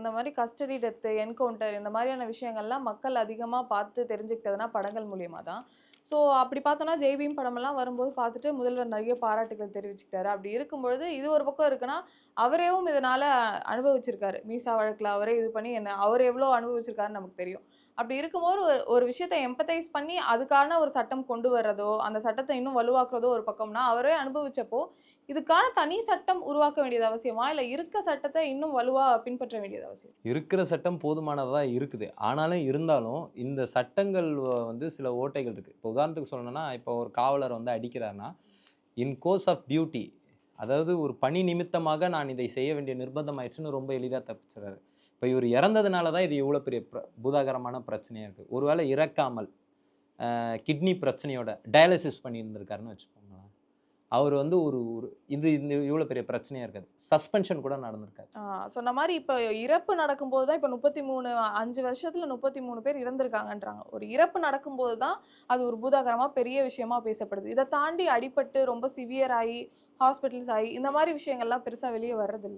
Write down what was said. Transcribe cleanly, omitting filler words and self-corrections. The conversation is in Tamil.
இந்த மாதிரி கஸ்டடி டெத்து, என்கவுண்டர் இந்த மாதிரியான விஷயங்கள்லாம் மக்கள் அதிகமா பார்த்து தெரிஞ்சுக்கிட்டதுனா படங்கள் மூலியமா தான். ஸோ அப்படி பார்த்தோம்னா, ஜெய் பீம் படமெல்லாம் வரும்போது பார்த்துட்டு முதல்வர் நெறைய பாராட்டுகள் தெரிவிச்சுக்கிட்டாரு. அப்படி இருக்கும்பொழுது, இது ஒரு பக்கம் இருக்குன்னா, அவரேவும் இதனால அனுபவிச்சிருக்காரு. மீசா வழக்குல அவரே இது பண்ணி அவர் எவ்வளோ அனுபவிச்சிருக்காருன்னு நமக்கு தெரியும். அப்படி இருக்கும்போது ஒரு ஒரு விஷயத்த எம்பத்தைஸ் பண்ணி அதுக்கான ஒரு சட்டம் கொண்டு வர்றதோ, அந்த சட்டத்த இன்னும் வலுவாக்குறதோ ஒரு பக்கம்னா, அவரே அனுபவிச்சப்போ, இதுக்கான தனி சட்டம் உருவாக்க வேண்டியது அவசியமா? இல்ல இருக்க சட்டத்த இன்னும் வலுவா பின்பற்ற வேண்டியது அவசியம்? இருக்கிற சட்டம் போதுமானதா இருக்குது. ஆனாலும் இருந்தாலும், இந்த சட்டங்கள் வந்து சில ஓட்டைகள் இருக்கு. இப்போ உதாரணத்துக்கு சொல்லணும்னா, இப்போ ஒரு காவலர் வந்து அடிக்கிறார்ன்னா, இன் கோர்ஸ் ஆஃப் டியூட்டி அதாவது ஒரு பணி நிமித்தமாக நான் இதை செய்ய வேண்டிய நிர்பந்தம் ஆயிடுச்சுன்னு ரொம்ப எளிதா தப்பிச்சுறாரு. இப்ப இவரு இறந்ததுனால தான் இது இவ்வளோ பெரிய பூதாகரமான பிரச்சனையா இருக்கு. ஒருவேளை இறக்காமல் கிட்னி பிரச்சனையோட டயாலிசிஸ் பண்ணியிருந்திருக்காருன்னு வச்சுக்கோங்களேன். அவரு வந்து ஒரு ஒரு இது இந்த இவ்வளோ பெரிய பிரச்சனையா இருக்காது. சஸ்பென்ஷன் கூட நடந்திருக்காது. சொன்ன மாரி இப்ப இறப்பு நடக்கும்போது தான் இப்ப 33 5 வருஷத்துல 33 பேர் இறந்திருக்காங்கன்றாங்க. ஒரு இறப்பு நடக்கும்போது தான் அது ஒரு பூதாகரமா பெரிய விஷயமா பேசப்படுது. இத தாண்டி அடிபட்டு ரொம்ப சிவியர் ஆயி, ஹாஸ்பிட்டல்ஸ் ஆயி இந்த மாரி விஷயங்கள்லாம் பெருசா வெளிய வர்றதில்ல.